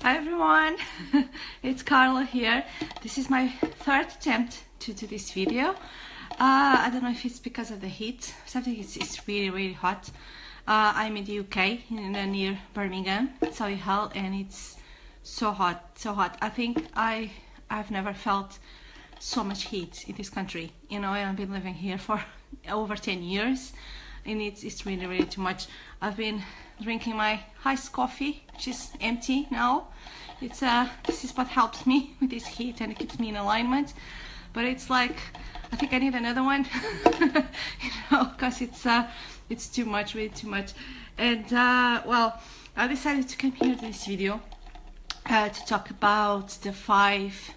Hi everyone, it's Carla here. This is my third attempt to do this video. I don't know if it's because of the heat. Something it's really hot. I'm in the UK, near Birmingham, Solihull, and it's so hot. I think I've never felt so much heat in this country. You know, I've been living here for over 10 years, and it's really too much. I've been drinking my iced coffee, which is empty now. It's this is what helps me with this heat, and it keeps me in alignment. But it's like, I think I need another one, you know, because it's too much, way too much. And well, I decided to come here to this video to talk about the 5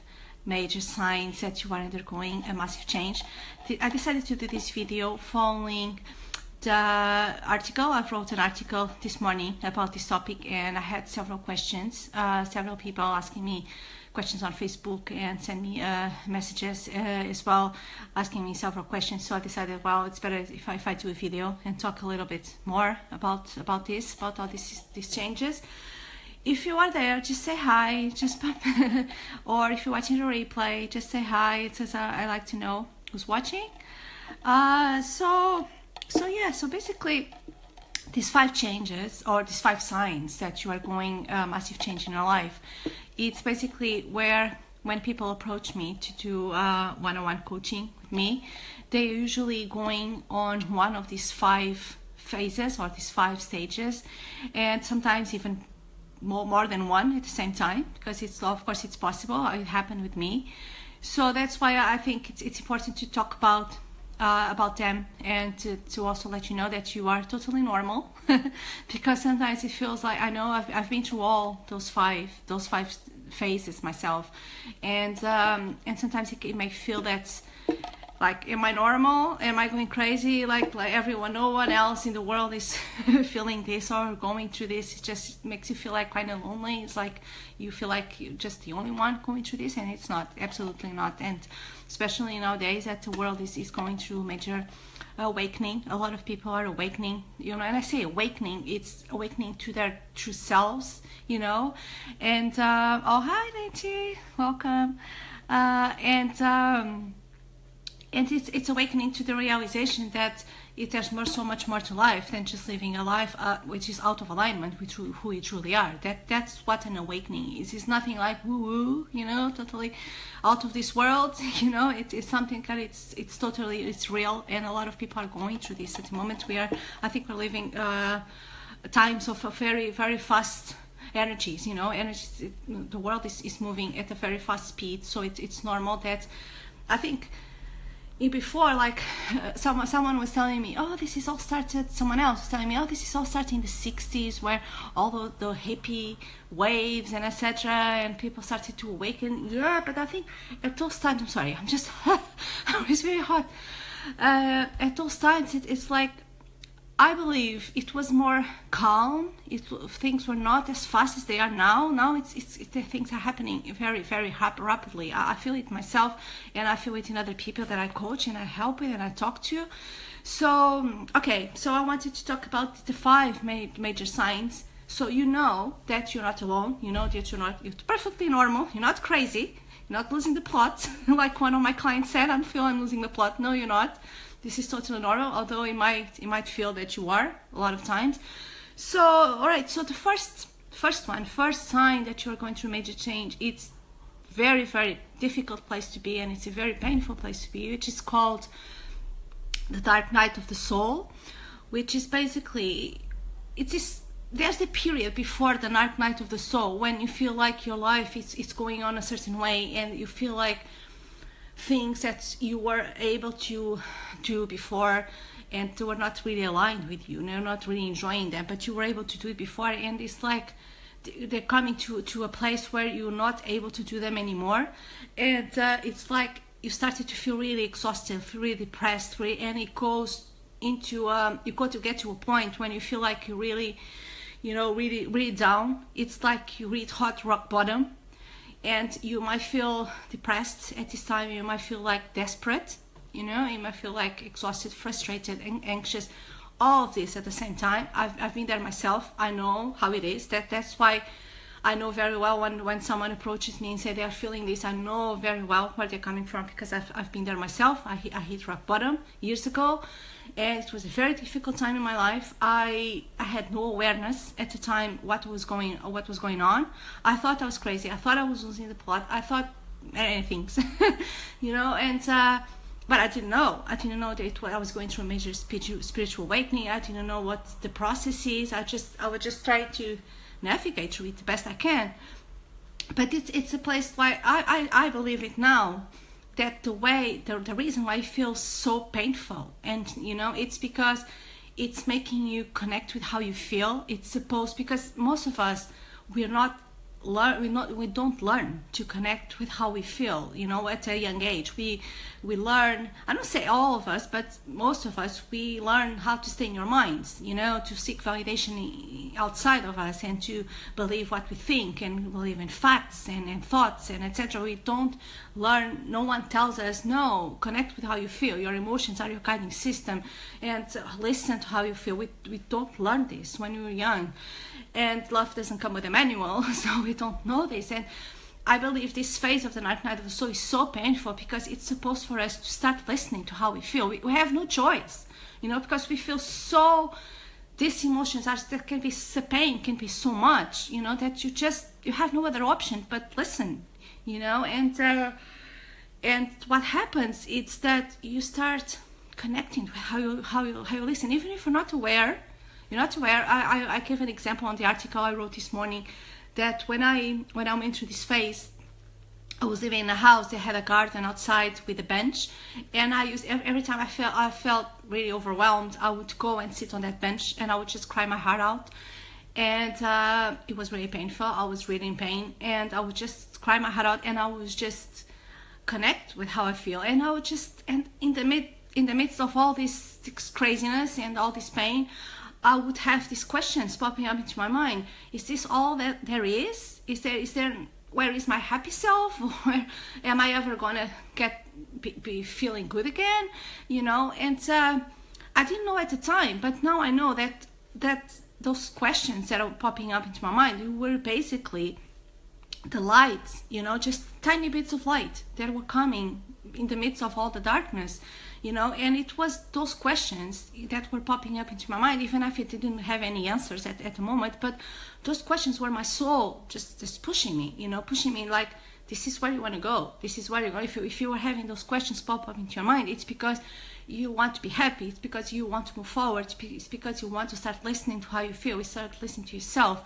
major signs that you are undergoing a massive change. I decided to do this video following the article. I wrote an article this morning about this topic, and I had several questions, several people asking me questions on Facebook and send me messages as well, asking me several questions. So I decided, well, it's better if I do a video and talk a little bit more about all these changes. If you are there, just say hi, just or if you're watching the replay, just say hi. It says I like to know who's watching. So basically, these 5 changes, or these 5 signs that you are going massive change in your life, it's basically where, when people approach me to do one-on-one coaching with me, they're usually going on one of these 5 phases or these 5 stages, and sometimes even more than one at the same time, because it's, of course, it's possible. It happened with me. So that's why I think it's important to talk about them, and to also let you know that you are totally normal. Because sometimes it feels like, I know I've been through all those five phases myself, and sometimes it may feel that, like, am I normal? Am I going crazy? Like everyone, no one else in the world is feeling this or going through this. It just makes you feel like kind of lonely. It's like you feel like you're just the only one going through this, and it's not, absolutely not. And especially nowadays that the world is going through major awakening. A lot of people are awakening, you know, and I say awakening, it's awakening to their true selves, you know. And oh, hi Nancy, welcome. And it's awakening to the realization that there's so much more to life than just living a life which is out of alignment with who you truly are. That's what an awakening is. It's nothing like woo-woo, you know, totally out of this world, you know. It's something that it's totally real, and a lot of people are going through this at the moment. I think we're living times of a very fast energies, you know. The world is moving at a very fast speed, so it's normal that, I think, before, like, someone was telling me, oh, this is all started, someone else was telling me, oh, this is all started in the 60s, where all the hippie waves and etc., and people started to awaken. Yeah, but I think at those times, I'm sorry, I'm just it's very hot. At those times, it's like, I believe it was more calm. Things were not as fast as they are now. Now the things are happening very rapidly. I feel it myself, and I feel it in other people that I coach and I help with and I talk to. So okay, so I wanted to talk about the 5 major signs, so you know that you're not alone. You know that you're perfectly normal. You're not crazy. You're not losing the plot. Like one of my clients said, I feel I'm losing the plot. No, you're not. This is totally normal, although it might feel that you are a lot of times. So, all right. So the first sign that you are going through major change, it's very difficult place to be, and it's a very painful place to be, which is called the dark night of the soul, which is basically, there's the period before the dark night of the soul when you feel like your life is going on a certain way, and you feel like things that you were able to do before and they were not really aligned with you, you're not really enjoying them, but you were able to do it before, and it's like they're coming to a place where you're not able to do them anymore, and it's like you started to feel really exhausted, really depressed, and it goes into you got to get to a point when you feel like you're really, you know, really down. It's like you reach hot rock bottom, and you might feel depressed at this time. You might feel like desperate, you know. You might feel like exhausted, frustrated, and anxious. All of this at the same time. I've been there myself. I know how it is. That's why I know very well when someone approaches me and say they are feeling this. I know very well where they're coming from, because I've been there myself. I hit rock bottom years ago, and it was a very difficult time in my life. I had no awareness at the time what was going on. I thought I was crazy. I thought I was losing the plot. I thought many things, and but I didn't know. I didn't know that I was going through a major spiritual awakening. I didn't know what the process is. I would just try to navigate through it the best I can. But it's a place why I believe it now, that the reason why it feels so painful, and it's because it's making you connect with how you feel. It's supposed, because most of us, we don't learn to connect with how we feel, at a young age. We learn, I don't say all of us, but most of us, we learn how to stay in your minds, to seek validation outside of us, and to believe what we think, and believe in facts and thoughts and etc. We don't learn, no one tells us, no, connect with how you feel. Your emotions are your guiding system, and listen to how you feel. We don't learn this when we were young. And love doesn't come with a manual, so we don't know this. And I believe this phase of the Dark Night of the Soul is so painful, because it's supposed for us to start listening to how we feel. We have no choice, because we feel so, these emotions that can be so pain, can be so much, that you have no other option but listen, and what happens is that you start connecting with how you listen, even if you're not aware. You're not aware. I gave an example on the article I wrote this morning, that when I went through this phase, I was living in a house that had a garden outside with a bench, and I used, every time I felt really overwhelmed, I would go and sit on that bench, and I would just cry my heart out. And it was really painful. I was really in pain, and I would just cry my heart out, and I would just connect with how I feel. And I would just, and in the midst of all this craziness and all this pain, I would have these questions popping up into my mind. Is this all that there is? Is there where is my happy self? Or am I ever gonna be feeling good again? And I didn't know at the time, but now I know that those questions that are popping up into my mind were basically the lights, just tiny bits of light that were coming in the midst of all the darkness. And it was those questions that were popping up into my mind, even if it didn't have any answers at the moment. But those questions were my soul just pushing me, pushing me like, this is where you want to go. This is where you go. If you are having those questions pop up into your mind, it's because you want to be happy. It's because you want to move forward. It's because you want to start listening to how you feel. You start listening to yourself.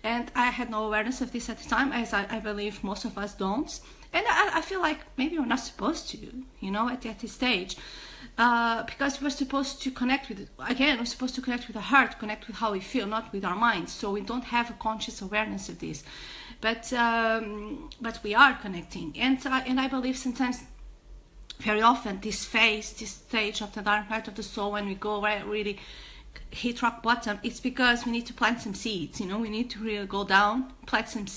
And I had no awareness of this at the time, as I believe most of us don't. And I feel like maybe we're not supposed to, at this stage. Because we're supposed to connect with, again, we're supposed to connect with the heart, connect with how we feel, not with our minds. So we don't have a conscious awareness of this. But we are connecting. And I believe sometimes, very often, this stage of the Dark Night of the Soul, when we go where really hit rock bottom, it's because we need to plant some seeds. We need to really go down, plant some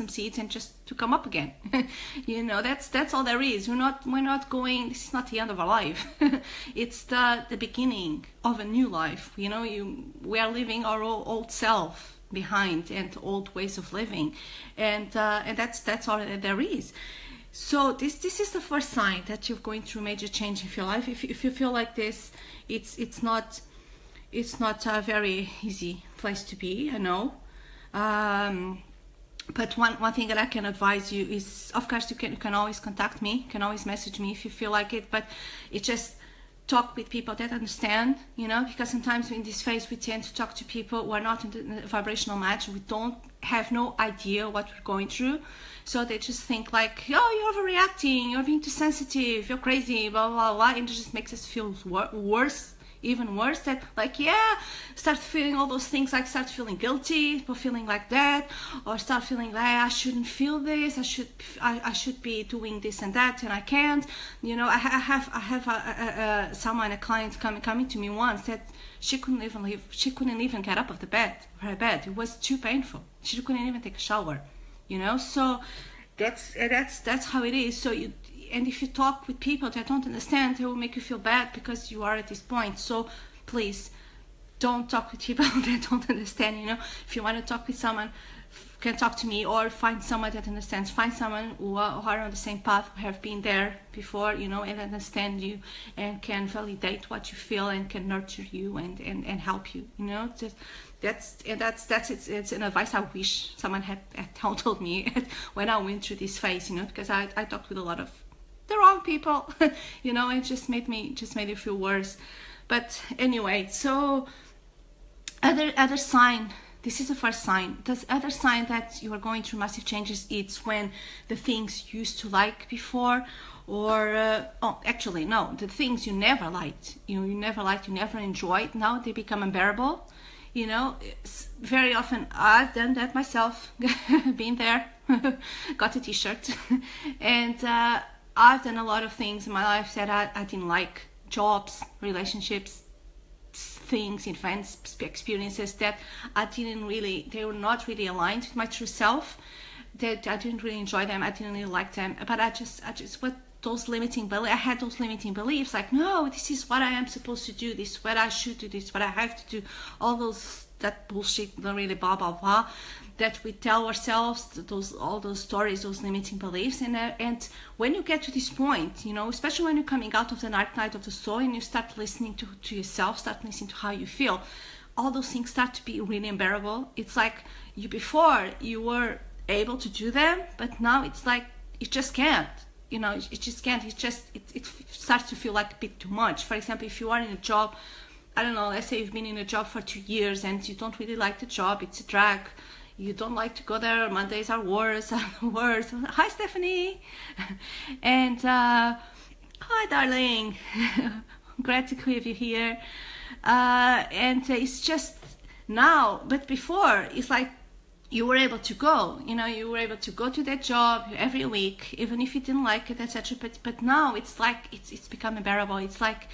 seeds, and just to come up again. That's all there is. We're not going. This is not the end of our life. It's the beginning of a new life. We are leaving our old self behind, and old ways of living, and that's all that there is. So this is the first sign that you're going through major change in your life. If you feel like this, it's not a very easy place to be, I know. But one thing that I can advise you is, of course, you can always contact me, you can always message me if you feel like it, but it just talk with people that understand, because sometimes in this phase we tend to talk to people who are not in the vibrational match. We don't have no idea what we're going through, so they just think like, oh, you're overreacting, you're being too sensitive, you're crazy, blah blah blah, and it just makes us feel worse, even worse, that like, start feeling all those things, like start feeling guilty for feeling like that, or start feeling like I shouldn't feel this, I should be doing this and that, and I can't. I have someone, a client coming to me once, that she couldn't even get up of her bed. It was too painful. She couldn't even take a shower. So that's how it is. So and if you talk with people that don't understand, they will make you feel bad because you are at this point. So please don't talk with people that don't understand. If you want to talk with someone, can talk to me, or find someone that understands, find someone who are on the same path, who have been there before, you know, and understand you and can validate what you feel and can nurture you and help you, you know. Just it's an advice I wish someone had told me when I went through this phase, you know, because I talked with a lot of the wrong people, you know, it just made me feel worse. But anyway, so other sign, this is the first sign. The other sign that you are going through massive changes, it's when the things you used to like before, or actually no, the things you never liked, you never enjoyed, now they become unbearable. You know, it's very often, I've done that myself, been there, got a t-shirt, and I've done a lot of things in my life that I didn't like, jobs, relationships, things, events, experiences that they were not really aligned with my true self, that I didn't really enjoy them, I didn't really like them, but I just what those limiting beliefs, I had those limiting beliefs, like, no, this is what I am supposed to do, this is what I should do, this is what I have to do, all that bullshit, the really blah blah blah that we tell ourselves, all those stories, those limiting beliefs. And when you get to this point, you know, especially when you're coming out of the dark night of the soul and you start listening to yourself, start listening to how you feel, all those things start to be really unbearable. It's like before you were able to do them, but now it's like you just can't. You know, it just can't. It starts to feel like a bit too much. For example, if you are in a job, I don't know, let's say you've been in a job for 2 years and you don't really like the job, it's a drag, you don't like to go there, Mondays are worse. Hi, Stephanie. And hi, darling. Glad to have you here. And it's just now, but before, it's like you were able to go, you know, you were able to go to that job every week, even if you didn't like it, etc. But now it's like, it's become unbearable. It's like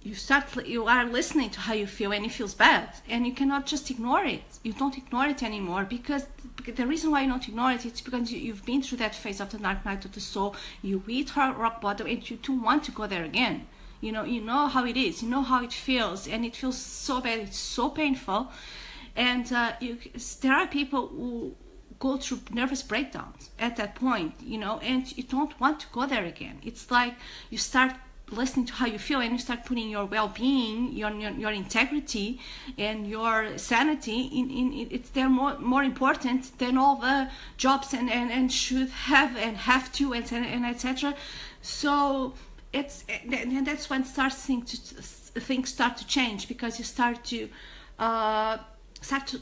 you are listening to how you feel and it feels bad, and you cannot just ignore it. You don't ignore it anymore, because the reason why you don't ignore it is because you've been through that phase of the dark night of the soul. You hit rock bottom and you don't want to go there again. You know how it is, you know how it feels, and it feels so bad, it's so painful. And there are people who go through nervous breakdowns at that point, you know, and you don't want to go there again. It's like you start listening to how you feel and you start putting your well-being, your integrity and your sanity it's they're more important than all the jobs and should have and have to and etc. So and that's when things start to change, because you start to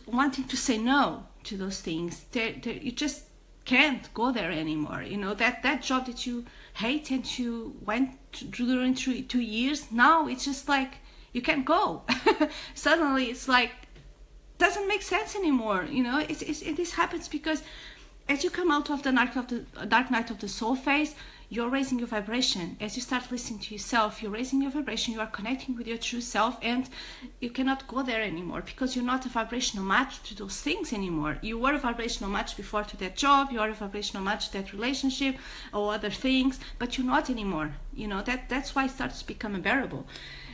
wanting to say no to those things. You just can't go there anymore. You know, that job that you hate and you went during 2 years, now it's just like you can't go. Suddenly it's like doesn't make sense anymore. You know, this happens because as you come out of the dark night of the soul phase, you're raising your vibration. As you start listening to yourself, you're raising your vibration, you are connecting with your true self, and you cannot go there anymore because you're not a vibrational match to those things anymore. You were a vibrational match before to that job, you are a vibrational match to that relationship or other things, but you're not anymore. You know, that's why it starts to become unbearable.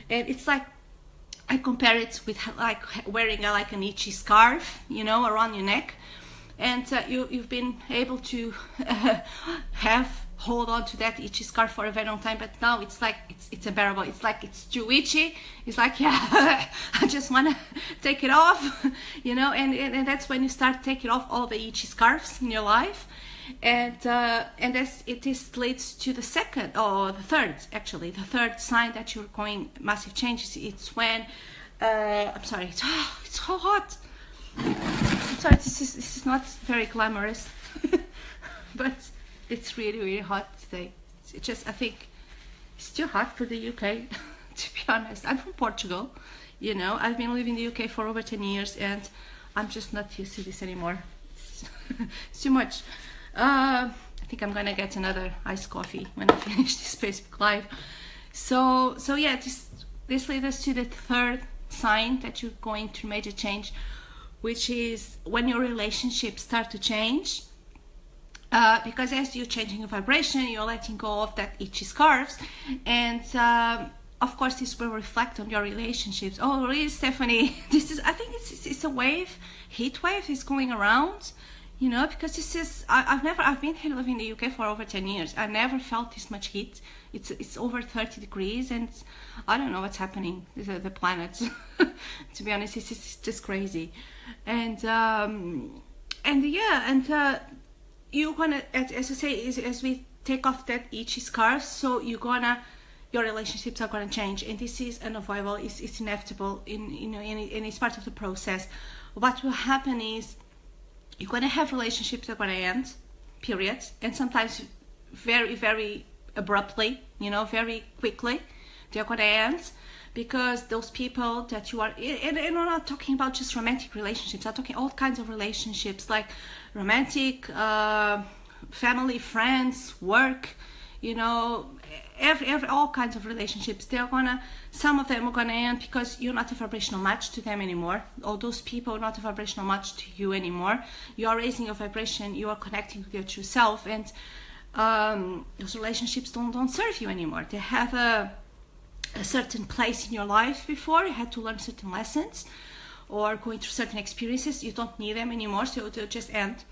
And it's like, I compare it with like wearing like an itchy scarf, you know, around your neck, and you've been able to hold on to that itchy scarf for a very long time, but now it's like it's unbearable. It's like it's too itchy. It's like, yeah, I just want to take it off, you know. And that's when you start taking off all the itchy scarves in your life, and this leads to the second or the third sign that you're going massive changes. It's when I'm sorry, it's so hot. I'm sorry, this is not very glamorous, but it's really, really hot today. It's just, I think it's too hot for the UK, to be honest. I'm from Portugal, you know. I've been living in the UK for over 10 years and I'm just not used to this anymore. It's too much. I think I'm gonna get another iced coffee when I finish this Facebook Live. So yeah, this leads us to the third sign that you're going through major change, which is when your relationships start to change. Because as you're changing your vibration, you're letting go of that itchy scarves, and of course this will reflect on your relationships. Oh, really, Stephanie? I think it's a wave, heat wave is going around. you know, because this is I've been here living in the UK for over 10 years. I never felt this much heat. It's over 30 degrees, and I don't know what's happening to the planet. To be honest, it's just crazy. And you're gonna, as I say, as we take off that itchy scarf, so your relationships are gonna change, and this is unavoidable. It's inevitable. And it's part of the process. What will happen is, you're going to have relationships that are going to end, period. And sometimes very, very abruptly, very quickly, they're going to end, because those people that you are, and I'm not talking about just romantic relationships, I'm talking all kinds of relationships, like romantic, family, friends, work, all kinds of relationships. Some of them are gonna end because you're not a vibrational match to them anymore, or those people are not a vibrational match to you anymore. You are raising your vibration, you are connecting with your true self, and those relationships don't serve you anymore. They have a certain place in your life before. You had to learn certain lessons or going through certain experiences. You don't need them anymore, so they'll just end.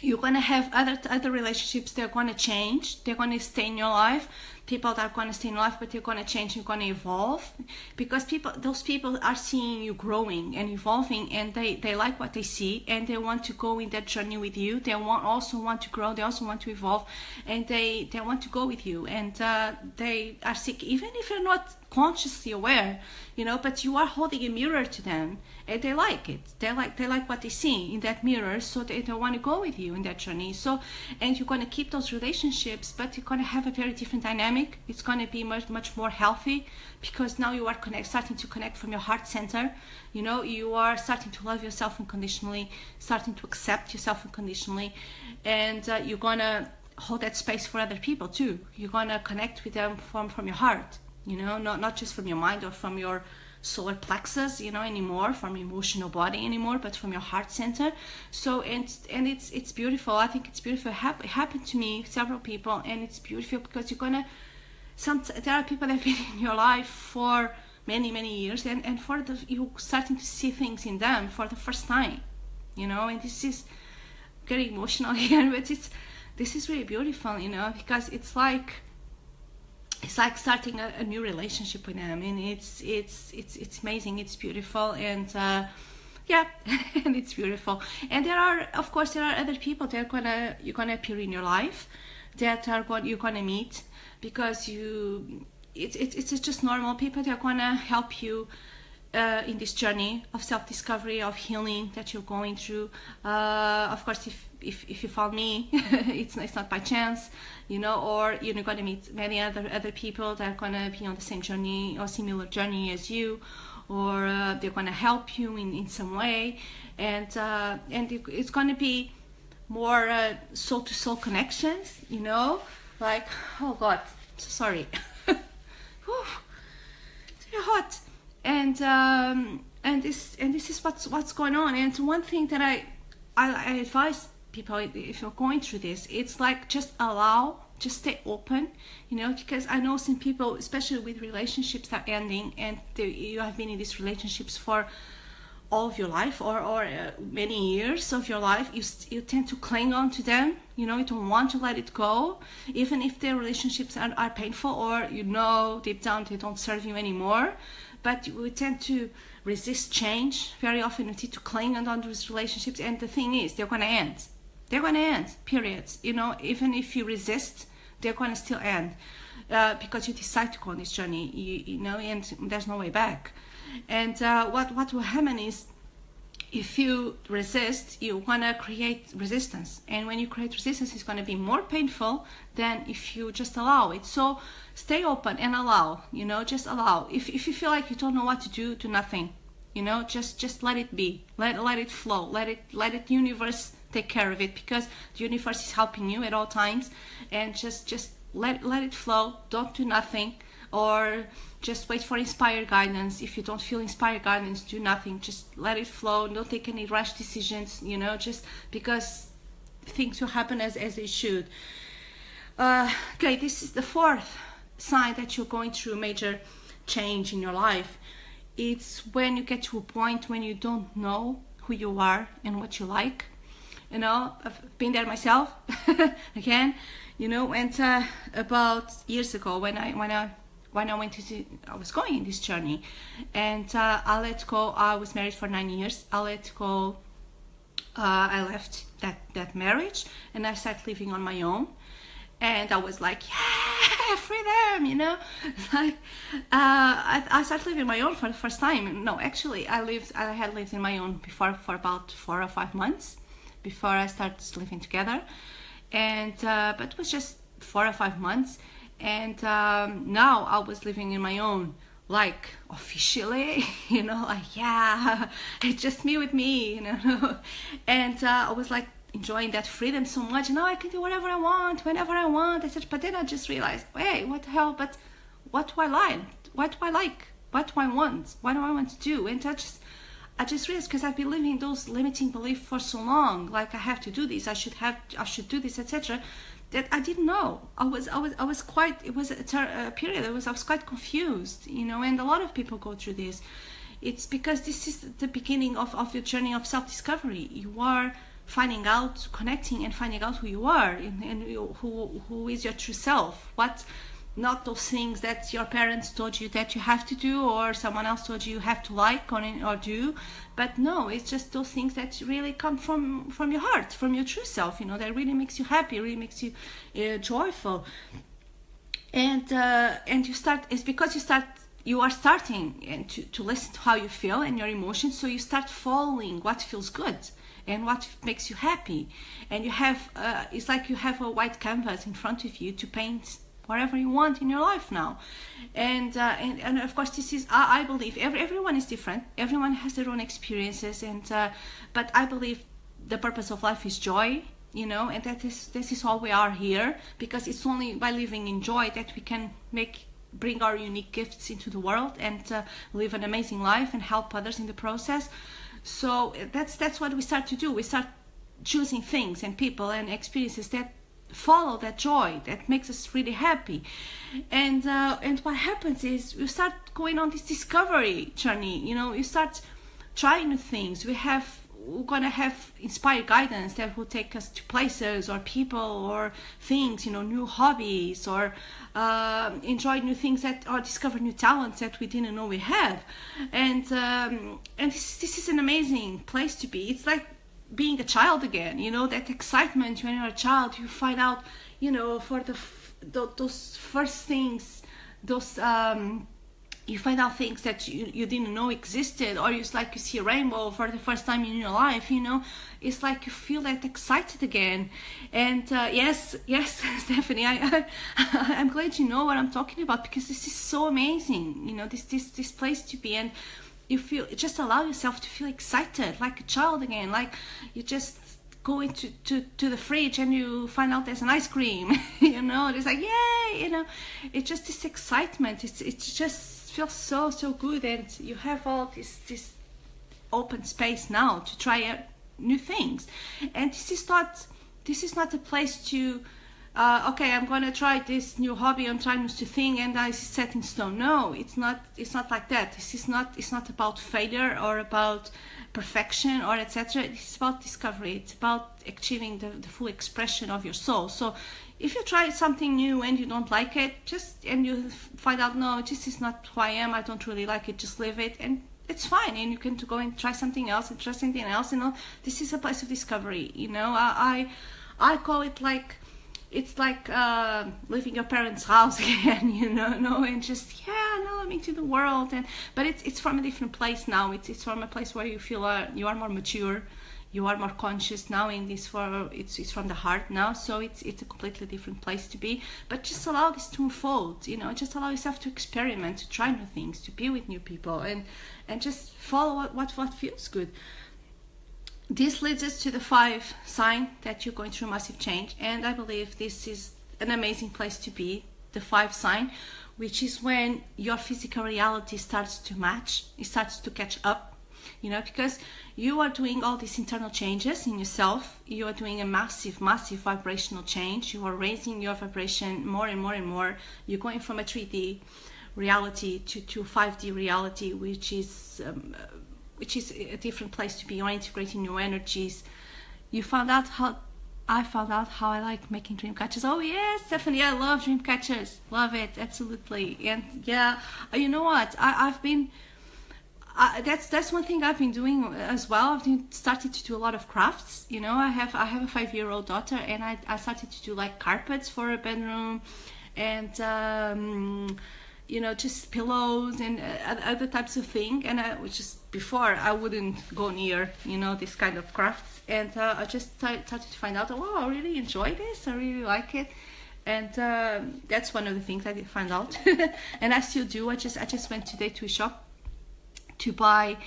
You're going to have other relationships. They're going to change. They're going to stay in your life. People that are going to stay in your life, but they're going to change. You're going to evolve, because those people are seeing you growing and evolving, and they like what they see, and they want to go in that journey with you. They also want to grow. They also want to evolve, and they want to go with you. And they are sick, even if you're not consciously aware, but you are holding a mirror to them, and they like it. They like what they see in that mirror, so they want to go with you in that journey. So, and you're going to keep those relationships, but you're going to have a very different dynamic. It's going to be much more healthy, because now you are starting to connect from your heart center. You are starting to love yourself unconditionally, starting to accept yourself unconditionally, and you're going to hold that space for other people too. You're going to connect with them from your heart, not just from your mind or from your solar plexus, anymore, from emotional body anymore, but from your heart center. So, and it's beautiful. I think it's beautiful. It happened to me, several people, and it's beautiful, because there are people that have been in your life for many years, and you're starting to see things in them for the first time, and this is getting emotional here, but this is really beautiful, because it's like starting a new relationship with them, and it's amazing, it's beautiful, and and it's beautiful. And there are other people that you're gonna appear in your life, that you're gonna meet, because it's just normal people that are gonna help you in this journey of self-discovery, of healing that you're going through. Of course, if you found me, it's not by chance, or you're going to meet many other people that are going to be on the same journey or similar journey as you, or they're going to help you in some way, and it's going to be more soul-to-soul connections, like, oh God, so sorry. It's very hot. And this is what's going on. And one thing that I advise people, if you're going through this, it's like, just stay open, because I know some people, especially with relationships that are ending, and you have been in these relationships for all of your life, or many years of your life, you tend to cling on to them, you don't want to let it go, even if their relationships are painful, or deep down they don't serve you anymore. But we tend to resist change. Very often we tend to cling on those relationships, and the thing is, they're going to end. They're going to end, period. Even if you resist, they're going to still end, because you decide to go on this journey, and there's no way back. And what will happen is, if you resist, you want to create resistance, and when you create resistance, it's going to be more painful than if you just allow it. So stay open and allow, just allow. If you feel like you don't know what to do nothing, just let it be, let it flow, let it universe take care of it, because the universe is helping you at all times, and just let it flow. Don't do nothing, or just wait for inspired guidance. If you don't feel inspired guidance, do nothing, just let it flow. Don't take any rash decisions, just because things will happen as they should. Okay, this is the fourth sign that you're going through a major change in your life. It's when you get to a point when you don't know who you are and what you like. You know, I've been there myself again, you know. And about years ago, when I went to, I was going in this journey, and I let go. I was married for 9 years. I let go. I left that marriage, and I started living on my own. And I was like, yeah, freedom, you know. Like, I started living on my own for the first time. No, actually, I had lived in my own before for about 4 or 5 months before I started living together. And but it was just 4 or 5 months. And now I was living in my own, like, officially, you know, like, yeah, it's just me with me, you know. And I was like enjoying that freedom so much. Now I can do whatever I want, whenever I want. I said, but then I just realized, hey, what the hell? But what do I like? What do I like? What do I want? What do I want to do? And I just realized, because I've been living those limiting beliefs for so long, like, I have to do this, I should do this, etc., that I didn't know. I was quite, it was a period, I was quite confused, you know. And a lot of people go through this. It's because this is the beginning of your journey of self-discovery. You are finding out, connecting and finding out who you are, and who is your true self. What, not those things that your parents told you that you have to do, or someone else told you have to like or do. But no, it's just those things that really come from your heart, from your true self, you know, that really makes you happy, really makes you joyful. And you start, it's because you are starting and to listen to how you feel and your emotions, so you start following what feels good and what makes you happy. And you have it's like you have a white canvas in front of you to paint whatever you want in your life now. And of course, this is, I believe everyone is different, everyone has their own experiences, and but I believe the purpose of life is joy, you know. And this is all we are here, because it's only by living in joy that we can bring our unique gifts into the world, and live an amazing life and help others in the process. So that's what we start to do. We start choosing things and people and experiences that follow that joy, that makes us really happy. And what happens is you start going on this discovery journey, you know. You start trying new things. We're gonna have inspired guidance that will take us to places or people or things, you know, new hobbies, or enjoy new things or discover new talents that we didn't know we have. And this is an amazing place to be. It's like being a child again, you know, that excitement when you're a child. You find out, you know, for those first things, those you find out things that you didn't know existed, or it's like you see a rainbow for the first time in your life, you know. It's like you feel that excited again. And yes, Stephanie, I'm glad you know what I'm talking about, because this is so amazing, you know, this place to be. And you just allow yourself to feel excited like a child again, like you just go into the fridge and you find out there's an ice cream, you know. It's like, yay, you know. It's just this excitement. It just feels so good, and you have all this open space now to try out new things. And this is not a place to okay, I'm gonna try this new hobby, I'm trying this new thing, and I set in stone. No, it's not like that. It's not about failure or about perfection or etc. It's about discovery. It's about achieving the full expression of your soul. So if you try something new and you don't like it, and you find out, no, this is not who I am, I don't really like it, just leave it, and it's fine. And you can go and try something else, you know. This is a place of discovery, you know. I call it like, it's like leaving your parents' house again, you know, and just, I'm into the world. But it's from a different place now. It's from a place where you feel you are more mature, you are more conscious now. It's from the heart now, so it's a completely different place to be. But just allow this to unfold, you know. Just allow yourself to experiment, to try new things, to be with new people, and just follow what feels good. This leads us to the 5 sign that you're going through massive change, and I believe this is an amazing place to be, the 5 sign, which is when your physical reality starts to match, it starts to catch up, you know, because you are doing all these internal changes in yourself. You are doing a massive vibrational change. You are raising your vibration more and more and more. You're going from a 3D reality to 5D reality, which is a different place to be. You're integrating new energies, You found out how I found out how I like making dream catchers. Oh yes, Stephanie, I love dream catchers. Love it, absolutely. And yeah, you know what? I've been that's one thing I've been doing as well. I've been started to do a lot of crafts. You know, I have a 5-year-old daughter, and I started to do like carpets for a bedroom, and you know, just pillows and other types of thing. And which is before I wouldn't go near, you know, this kind of crafts. And I just started to find out, oh, I really enjoy this. I really like it. And that's one of the things I did find out, and I still do. I just went today to a shop to buy.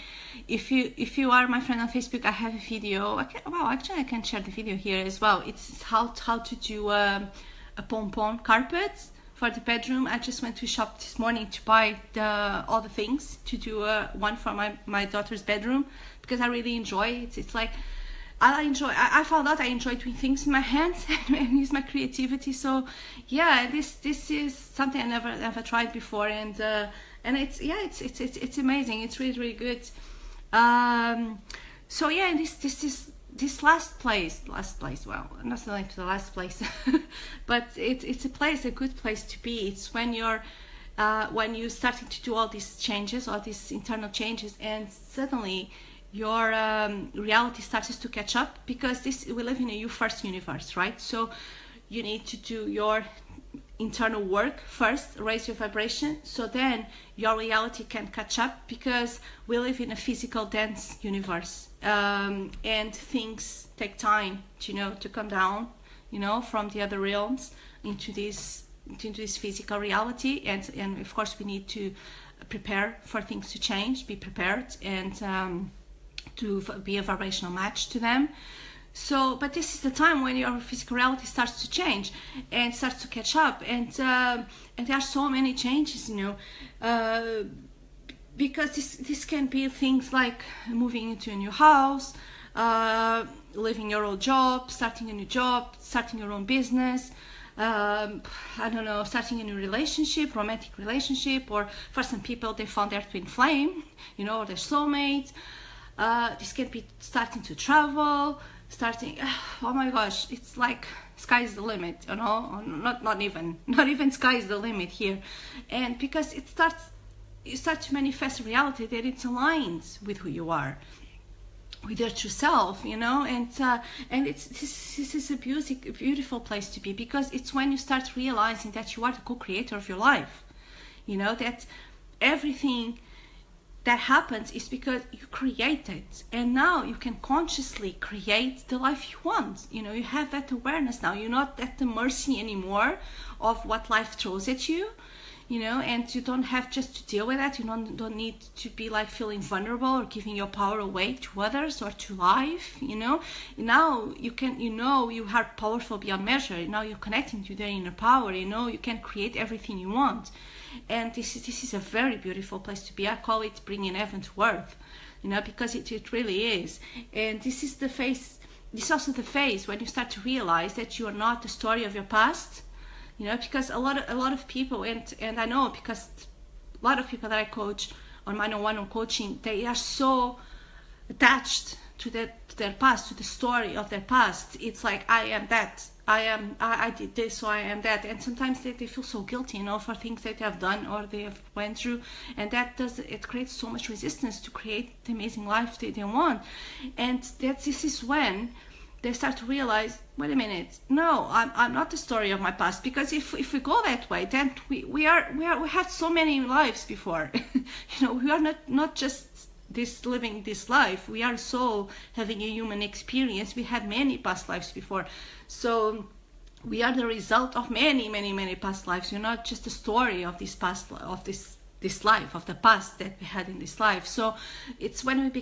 If you are my friend on Facebook, I have a video. Actually I can share the video here as well. It's how to do a pom-pom carpet for the bedroom. I just went to a shop this morning to buy all the things to do one for my daughter's bedroom, because I really enjoy it. It's like I found out I enjoy doing things in my hands and use my creativity. So yeah, this is something I never tried before, and it's amazing. It's really good. So yeah, this last place. Well, not like the last place, but it's a good place to be. It's when you starting to do all these changes, all these internal changes, and suddenly your reality starts to catch up, because we live in a you first universe, right? So you need to do your internal work first, raise your vibration, so then your reality can catch up, because we live in a physical dense universe, and things take time to come down, from the other realms into this physical reality, and of course we need to prepare for things to change, be prepared, and to be a vibrational match to them. So, but this is the time when your physical reality starts to change and starts to catch up, and there are so many changes, because this can be things like moving into a new house, leaving your old job, starting a new job, starting your own business, starting a new relationship, romantic relationship, or for some people they found their twin flame, or their soulmate. This can be starting to travel, oh my gosh, it's like sky's the limit, not even sky's the limit here. And because you start to manifest a reality that it aligns with who you are, with your true self, and this is a beautiful place to be, because it's when you start realizing that you are the co-creator of your life, that everything that happens is because you create it, and now you can consciously create the life you want. You have that awareness now. You're not at the mercy anymore of what life throws at you, and you don't have just to deal with that. You don't need to be like feeling vulnerable or giving your power away to others or to life. Now you can, you are powerful beyond measure. Now you're connecting to the inner power. You can create everything you want. And this is a very beautiful place to be. I call it bringing heaven to earth, because it really is. And this is the phase. This is also the phase when you start to realize that you are not the story of your past, because a lot of people, and I know, because a lot of people that I coach on my one-on-one coaching, they are so attached to their past, to the story of their past. It's like, I am that. I did this, so I am that, and sometimes they feel so guilty, for things that they have done or they have went through, and it creates so much resistance to create the amazing life they want. And this is when they start to realize, wait a minute, no, I'm not the story of my past, because if we go that way, then we had so many lives before. We are not just living this life. We are soul having a human experience. We had many past lives before, so we are the result of many past lives. You're not just the story of this past, of this life, of the past that we had in this life. So it's when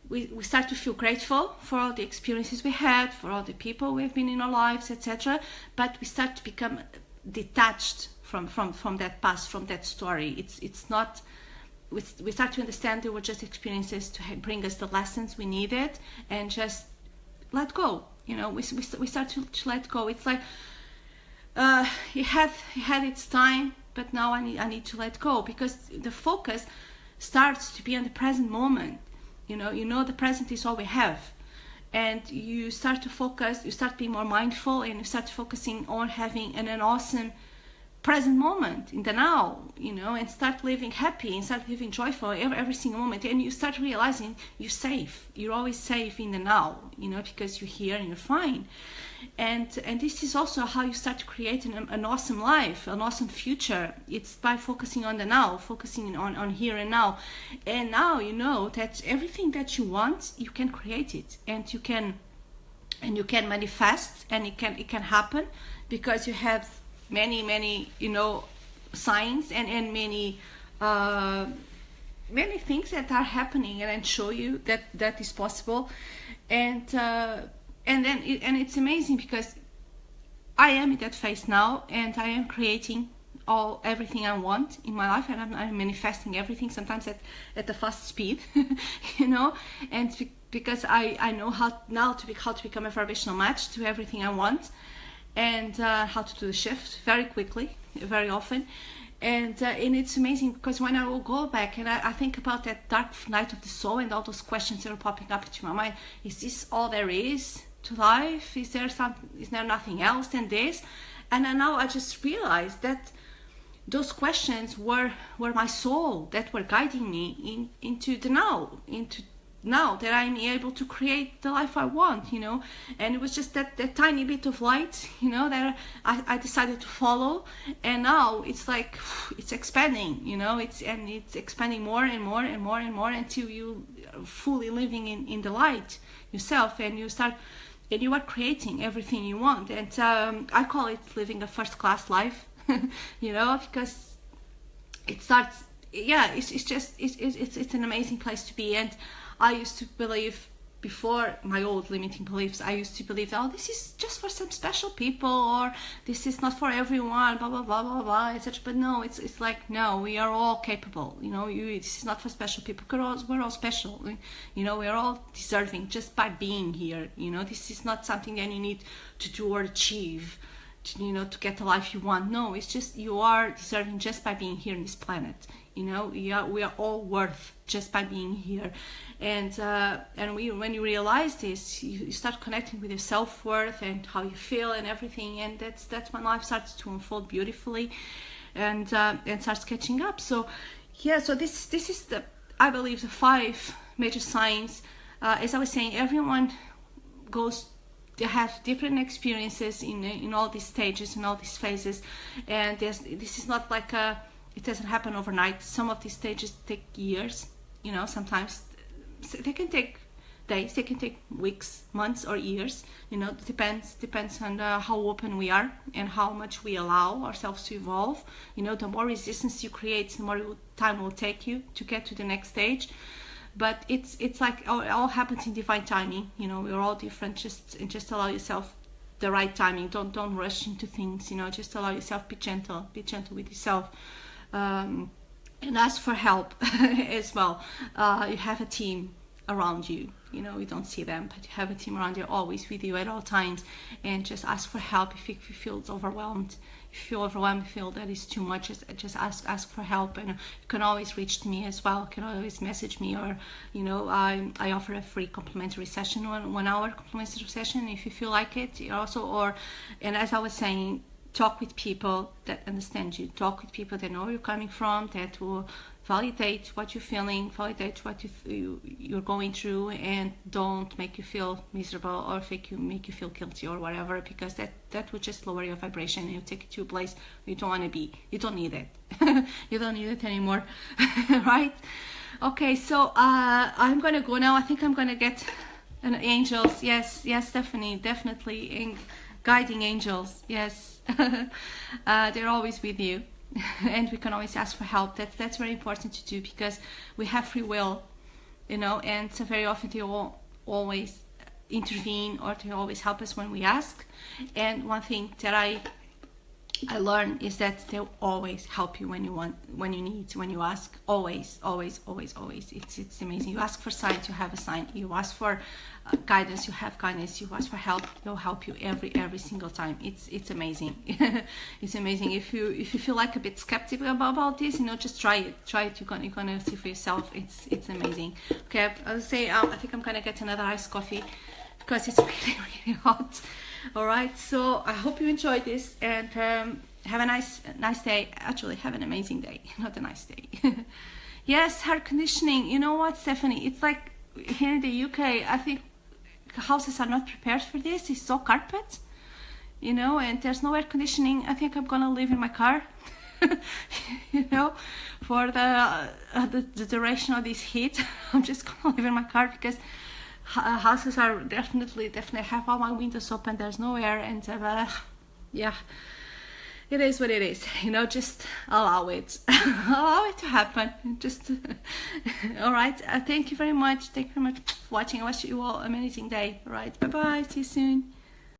we start to feel grateful for all the experiences we had, for all the people we've been in our lives, etc. But we start to become detached from that past, from that story. It's not. We start to understand they were just experiences to bring us the lessons we needed, and just let go. We start to let go. It's like it had its time, but now I need to let go, because the focus starts to be on the present moment. The present is all we have, and you start to focus, you start being more mindful, and you start focusing on having an awesome present moment in the now, and start living happy and start living joyful every single moment. And you start realizing you're safe. You're always safe in the now, because you're here and you're fine. And this is also how you start to create an awesome life, an awesome future. It's by focusing on the now, focusing on here and now. And now you know that everything that you want, you can create it, and you can manifest, and it can happen, because you have many signs and many things that are happening and show you that is possible. And it's amazing, because I am in that phase now, and I am creating everything I want in my life, and I'm manifesting everything, sometimes at a fast speed, and because I know how to become a vibrational match to everything I want, and how to do the shift very quickly, very often. And it's amazing, because when I will go back and I think about that dark night of the soul and all those questions that are popping up into my mind, is this all there is to life? Is there nothing else than this? And now I just realized that those questions were my soul that were guiding me into the now that I'm able to create the life I want, and it was just that tiny bit of light, that I decided to follow. And now it's like it's expanding, it's expanding more and more and more and more, until you are fully living in the light yourself, and you are creating everything you want. And I call it living a first class life, because it starts, it's an amazing place to be. And I used to believe, before my old limiting beliefs, I used to believe, this is just for some special people, or this is not for everyone, blah blah blah blah blah, etc. But no, it's like, no, we are all capable. This is not for special people. We're all special. We're all deserving just by being here. This is not something that you need to do or achieve, to get the life you want. No, it's just you are deserving just by being here on this planet. We are all worth just by being here. And when you realize this, you start connecting with your self-worth and how you feel and everything, and that's when life starts to unfold beautifully, and starts catching up. So this is I believe the 5 major signs. As I was saying, everyone they have different experiences in all these stages, in all these phases, and this is not like it doesn't happen overnight. Some of these stages take years, sometimes they can take days, they can take weeks, months, or years. Depends on how open we are and how much we allow ourselves to evolve. The more resistance you create, the more time will take you to get to the next stage. But it's like it all happens in divine timing. We're all different. Just allow yourself the right timing. Don't rush into things. Just allow yourself. Be gentle with yourself. And ask for help as well. You have a team around you. You don't see them, but you have a team around you, always with you at all times. And just ask for help if you feel overwhelmed. If you feel overwhelmed, you feel that is too much, just ask for help. And you can always reach to me as well. You can always message me, or I offer a free complimentary session, 1 hour complimentary session, if you feel like it. And as I was saying, talk with people that understand you. Talk with people that know where you're coming from, that will validate what you're feeling, validate what you're going through, and don't make you feel miserable or make you feel guilty or whatever, because that will just lower your vibration and you'll take you to a place you don't want to be. You don't need it. You don't need it anymore. Right? Okay, so I'm gonna go now. I think I'm gonna get angels. Yes, definitely. Guiding angels. Yes. They're always with you. And we can always ask for help. That's very important to do, because we have free will, and so very often they will always intervene, or they always help us when we ask. And one thing that I learned is that they'll always help you when you need, when you ask. Always. It's amazing. You ask for signs, you have a sign. You ask for guidance, you have guidance. You ask for help, they'll help you every single time. It's amazing. It's amazing. If you feel like a bit skeptical about this, just try it. You're gonna see for yourself. It's amazing. Okay, I'll say I think I'm gonna get another iced coffee because it's really, really hot. All right, so I hope you enjoyed this, and have a nice day. Actually, have an amazing day, not a nice day. Yes, air conditioning. You know what, Stephanie? It's like here in the UK, I think houses are not prepared for this. It's so carpet, you know, and there's no air conditioning. I think I'm gonna live in my car. You know, for the duration of this heat. I'm just gonna live in my car, because houses are definitely have all my windows open. There's no air, and yeah, it is what it is. You know, just allow it. Allow it to happen. Just all right. Thank you very much. Thank you very much for watching. I wish you all an amazing day. All right, bye bye, see you soon.